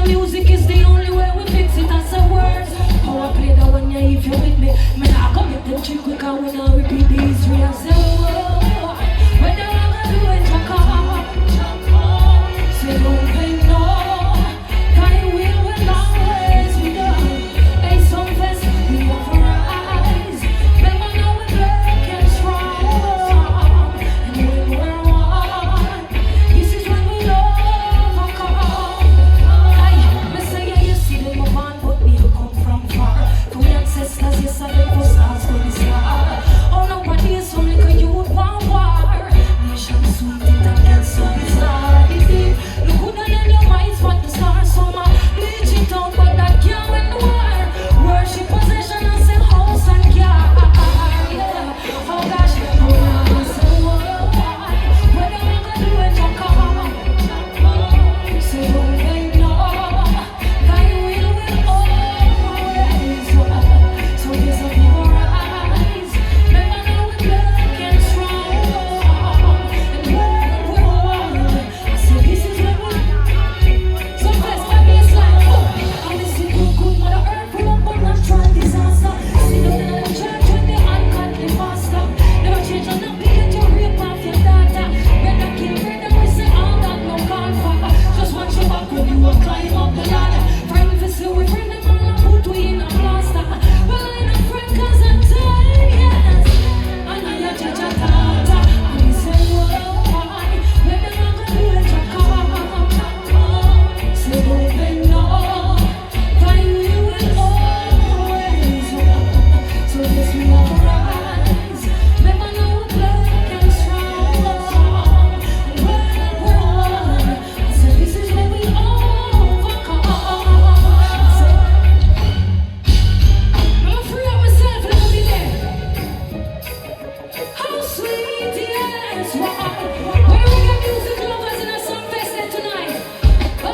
the music is the only way we fix it as a word. How I play that one, yeah, if you with me. Me nah come make them trick quick and we nah repeat the history as a word. When I wanna do it, Jacka. Say don't pay no. Thy will always be done. Hey, Sumfest, we overrise. Remember now we black and strong. And when we're one, this is when we overcome. Me say yeah, you see them move on, but me come from far. From the ancestors, yes, I them go stars to the star. Oh, nobody is some little youth want war. Nation sweet it and get so bizarre. It's deep. Look good on your minds, what the stars summer. Bleach it out, but that can't win the war. Worship possession and say house and car. Yeah. Oh gosh, oh yeah, so why? When am I gonna do it, Jacka? Say don't pay no. Thy will always work. So this will be alright. Remember now we black and strong. And world. I say this is where we so first my baseline. I listen to good Mother Earth pull up on natural disaster. See them in the church when they ungodly faster. Never change on the beat to rape off your data. Better kill better we say all that no call for. Just watch your back when you will climb up the ladder. Friend for see we bring them all and put we in a plaster. Well I ain't a friend cause I'm tired, yes. And I a judge a daughter. And we say why? When them a go do it, Jacka. Say don't pay no. Thy will always work. So this we arise. Remember now we black and strong. And world. I say this is where we overcome. Say, I'm free up myself, let me be there. How sweet, yes, why? Where we got music lovers in a Sumfest there tonight. Oh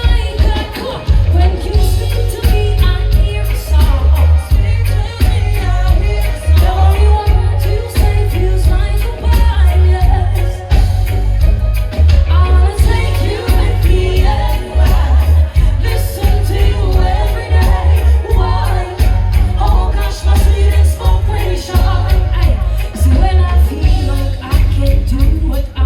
my God, come on. When you speak to me, I hear a song. Speak to me, I hear a song. The only word you say feels like a yes. I wanna take you with me everywhere. Listen to you every day. Why? Oh gosh, my sweet inspiration. Ay, see when I feel like I can't do what I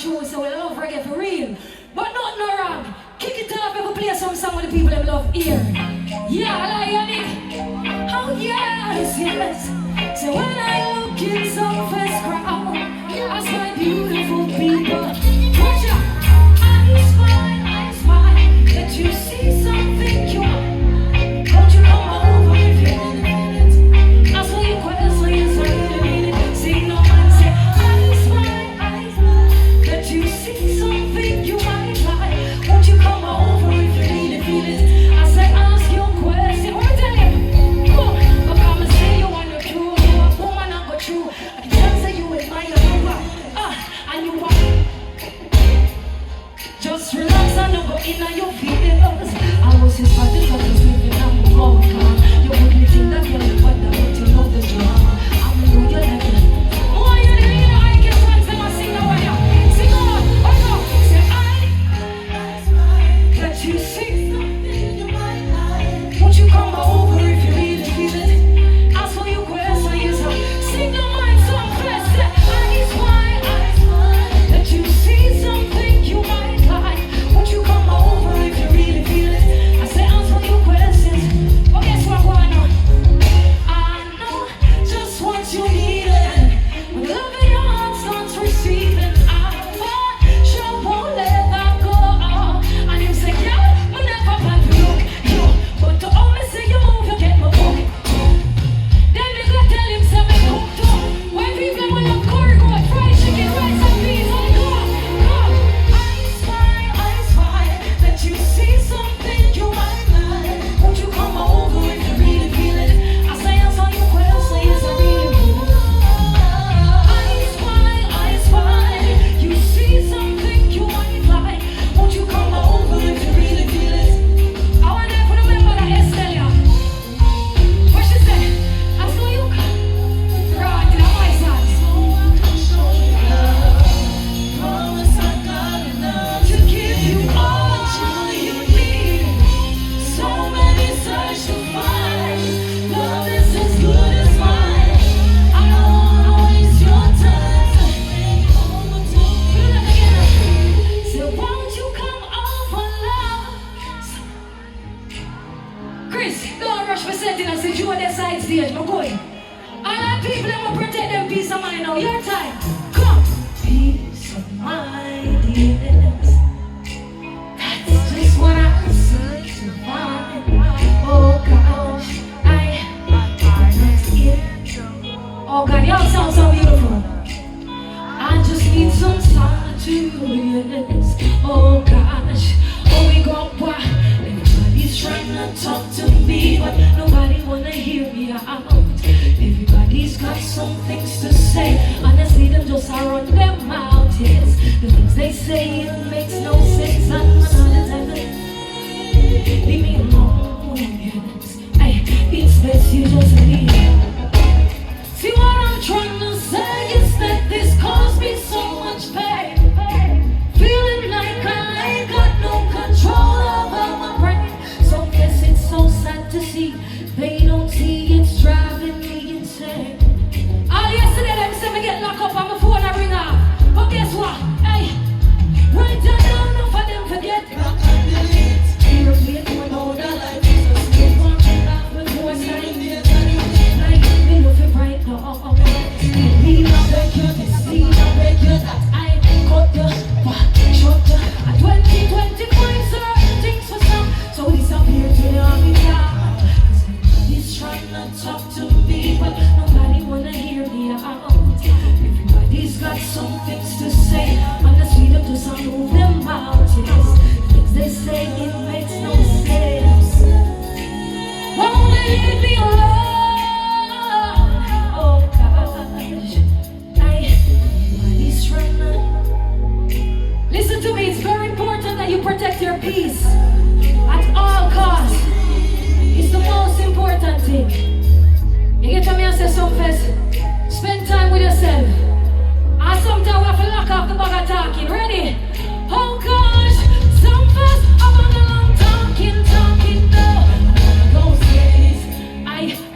true, so we love reggae for real. But not no wrong. Kick it off, ever play some song with the people that love here. Yeah, I like it. Oh yes, yes. So when I look in Sumfest crowd, I see beautiful people. Watch out. I smile, that you see something you want. Don't you come over if you want it. I saw you questions, I need it. See no man say, I smile, that you see something you might like. Won't you come over if you need it, feel it? I said, ask your question. What tell you? But come and say you want to true. You a woman, I go true. I can tell say you admire your and you want. Just relax and don't go in your feelings. I was his party, so just living on the phone. You wouldn't think that you're the one that would you love the drama. I know you're like it. Oh, you're the Lila Ike fans, them a sing over here. Sing on, say I that you see something you might like. Won't you come over if you really feel it? Ask for your question, yes, sing the mind song first. Say I smile, that you see something you might like. Won't you come over if you really feel it? I say answer your questions. Oh, guess what, Guano? I know just what you needed. When love in your heart starts receiving, I sure won't let that go. And you say, yeah, we never plan for you. But to always say you move, you get my book. Then you go tell him, say me cook too. When people will have curry, go fried chicken, rice and peas, oh God. I spy that you see something you might like. Won't you come over if you really feel it? I say answer your question, yes I really will. I spy, you see something you might like. Won't you come over if you really feel it? I want to put a member that Estelia. What she say? I saw you come. Right, in my side. Promise I got enough to give you all you need. So many search to find. Love is as good as mine. I don't wanna waste your time. Feel that again. So won't you come over, love? Chris, don't rush for setting us. Say you on that side stage, my boy. All the people that will protect them peace of mind now. Your time. Come. Peace of mind, yes. That's just what I search to find. Oh gosh, I'm not here. Oh God, y'all sound so beautiful. I just need some solitude, yes. Oh gosh, oh we go why? Everybody's trying to talk to me, but nobody wanna hear me out. Everybody's got some things to say. Honestly, them just run their mouths, yes. The things they say, it makes no sense. I'm another time to leave me alone, yes. Hey, it's best you just leave. See what I'm trying to say is that this caused me so much pain. Feeling like I ain't got no control over my brain. So yes, it's so sad to see. They don't see it's driving me insane. All yesterday them say me get locked up on my phone and ring off. But guess what? Hey, right down enough of them forget. Rock and delete. Here play to another life. Just keep on off before sign. Like me love it right now. Leave a break your this, leave a break your that. I cut the shut the. At 2025 certain things for some. So disappear to the army now. Everybody's trying to talk to me, but nobody wanna hear me out. Everybody's got some things to say. Honestly, them just move them out, yes. Things they say, it makes no sense. Won't they leave me alone? Oh gosh, everybody's trying to. Listen to me, it's very important that you protect your peace at all costs. It's the most important thing. You get to me and say Sumfest, spend time with yourself. And sometimes we have to lock off the bag of talking. Ready? Oh gosh, Sumfest, I'm on a long talking now. Those days, I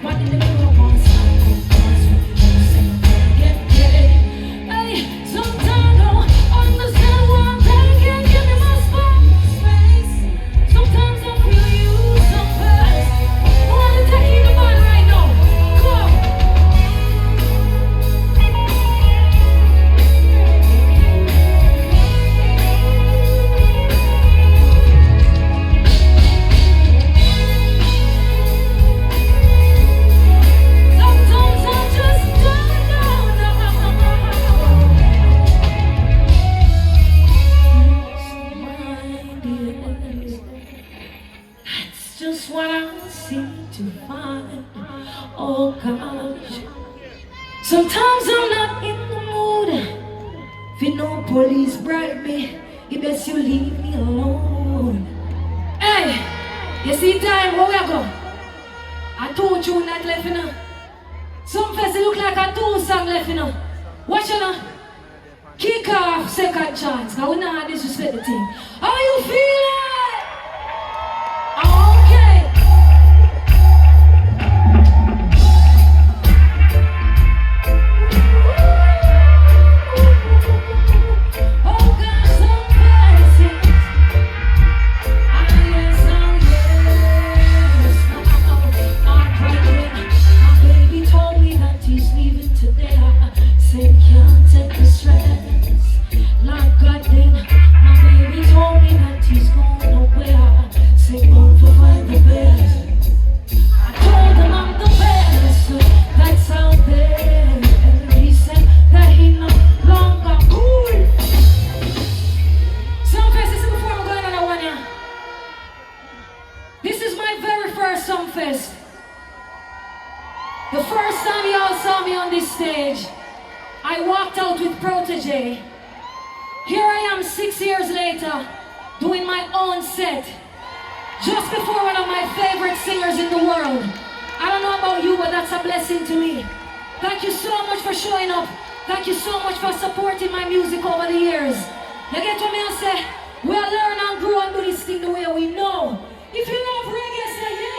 want in the middle of one side. Hey, sometimes I don't understand. lounge. Sometimes I'm not in the mood. If you know police bribe me, you best you leave me alone. Hey, you see time, where we go? I told you not left, you know. Sumfest look like a 2 song left, you know. Watch you know. Kick off second chance. Now we not disrespect the team. How you feeling? Okay. Oh gosh, some faces. Yes, I'm pregnant. My baby told me that he's leaving today. Said can't take the stress. Like God did. My baby told me that he's going nowhere. Say both for find the best. I told him I'm the best. That's out there. And he said that he no longer cool. Sumfest, this is before I'm going on that one, yeah. This is my very first Sumfest. The first time y'all saw me on this stage, I walked out with Protege. Here I am 6 years later, doing my own set. Just before one of my favorite singers in the world. I don't know about you, but that's a blessing to me. Thank you so much for showing up. Thank you so much for supporting my music over the years. You get what I say? We'll learn and grow and do this thing the way we know. If you love reggae, say yeah,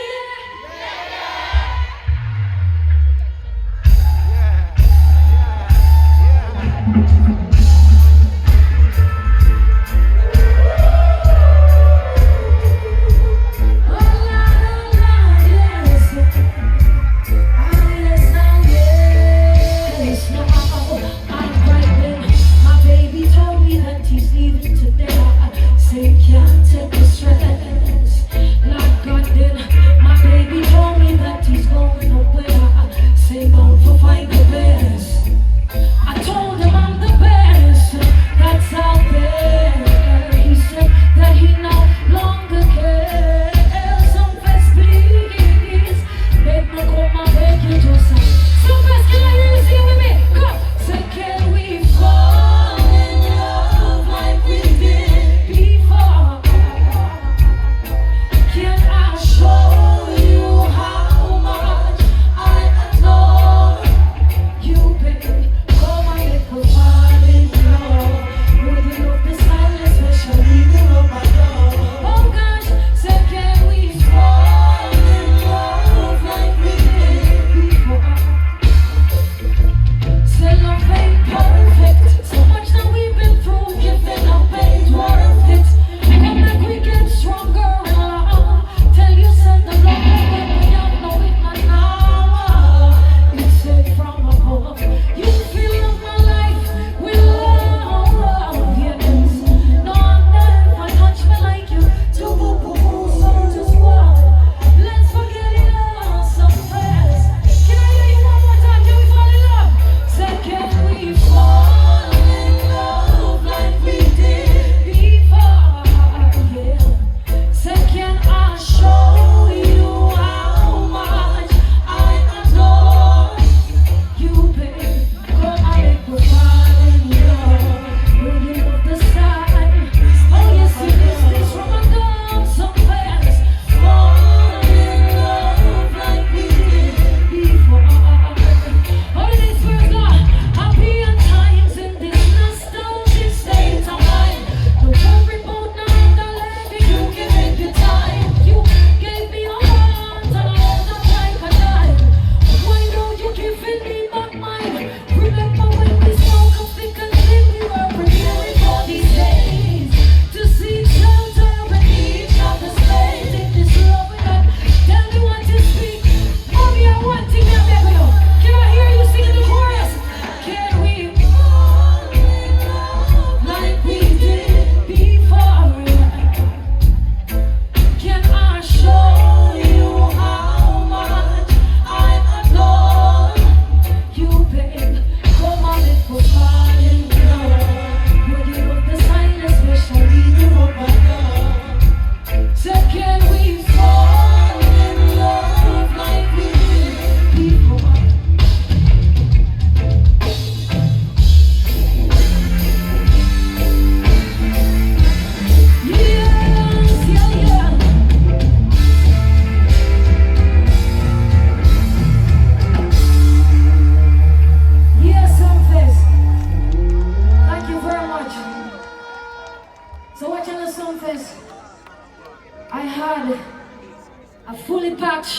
Say can't take the stress. Like God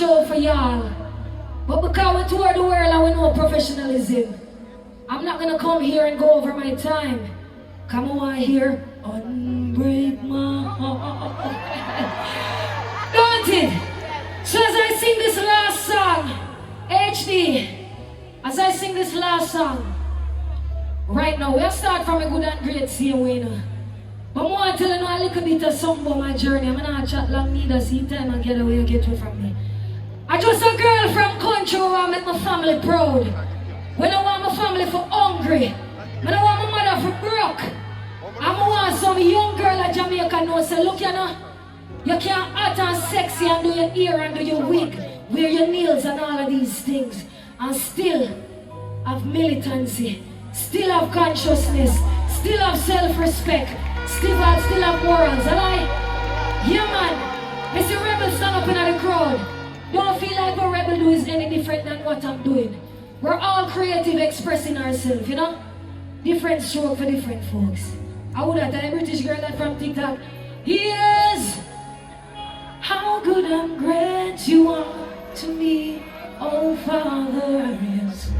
show for y'all. But because we tour the world and we know professionalism, I'm not gonna come here and go over my time. Come on here, unbreak my heart. Don't it? So as I sing this last song, HD, as I sing this last song, right now, we'll start from a good and great same way now. But I want to tell you a little bit of something about my journey. I'm not chat long neither, see time and get away and get away from me. I'm just a girl from country where I make my family proud. When I want my family for hungry, when I want my mother for broke, I want some young girl at Jamaica know, say, look, you know, you can't act and sexy and do your hair and do your wig, wear your nails and all of these things, and still have militancy, still have consciousness, still have self-respect, still have morals. And yeah man, I see rebels stand up in the crowd. Don't feel like what rebel do is any different than what I'm doing. We're all creative expressing ourselves, you know? Different stroke for different folks. I would have a British girl that from TikTok. Yes! How good and great you are to me, oh Father, yes.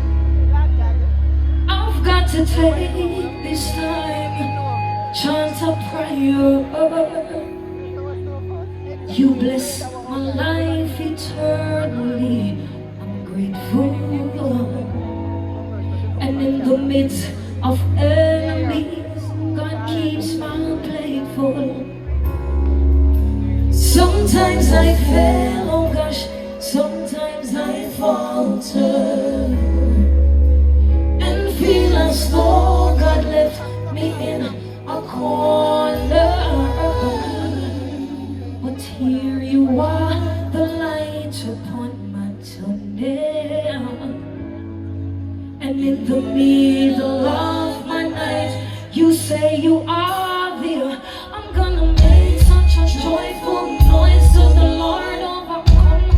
I've got to take this time, chant a prayer. You bless my life eternally, I'm grateful. And in the midst of enemies, God keeps my plate full. Sometimes I fail, oh gosh, sometimes I falter and feel as though God left me in a corner. But here you are, the light upon my tunnel. And in the middle of my night, you say you are there. I'm gonna make such a joyful noise to the Lord overcome.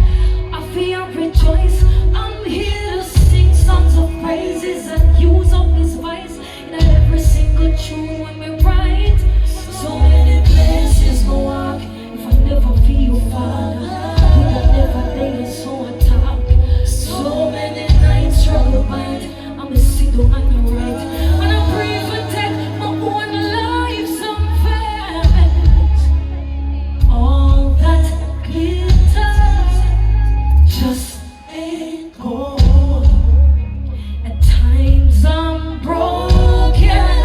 I feel rejoice. I'm here to sing songs of praises and use up His voice in every single tune when we write. So many places go walk if I never feel Father. Would I never dare so attack. So many nights struggle bite. I'm a single on the right. And I pray for death, my own life some fast. All that glitters just ain't gold. At times I'm broken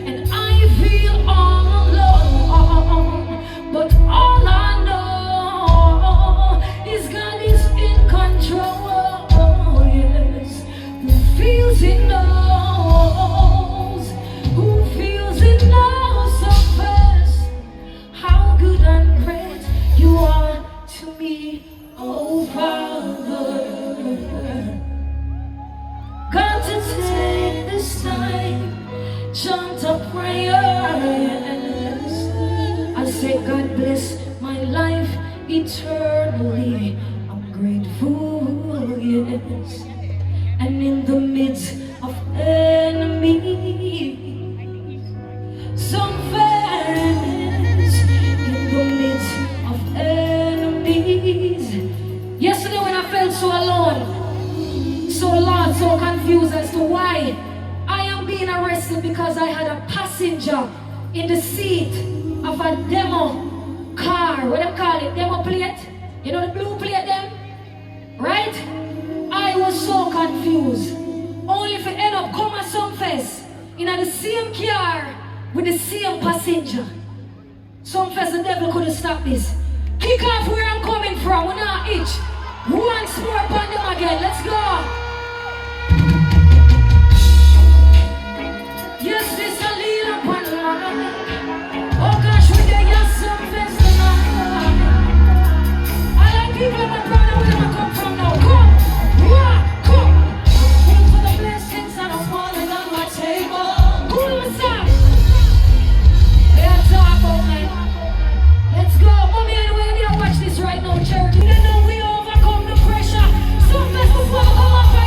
and I feel all alone. But all I know is God is in control. Yes, who feels it knows. Who feels it knows so fast. How good and great you are to me, oh Father. Got to take this time, chant a prayer. Yes. I say God bless my life eternally. I'm grateful, yes. And in the midst of enemies, some fans in the midst of enemies. Yesterday when I felt so alone, so lost, so confused as to why I am being arrested, because I had a passenger in the seat of a demo car. What do they call it? Demo plate? You know the blue plate them? Right? I was so confused. Only if I end up come at Sumfest in the same car with the same passenger. Sumfest, the devil couldn't stop this. Kick off where I'm coming from. We're not itch. Once more upon them again. Let's go. Yes, this is a Lila Ike. Oh gosh, we get your Sumfest tonight. I like people in my brother where I come from now. Come. Come. Thank for the blessings that are falling on my table. Who's that? Let's talk about man. Let's go. Mommy, anyway, you watch this right now, church. You know we overcome the pressure. Sumfest before we come up.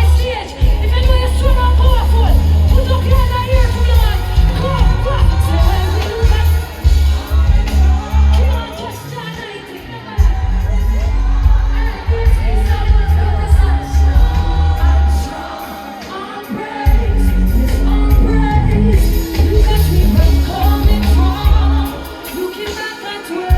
that way.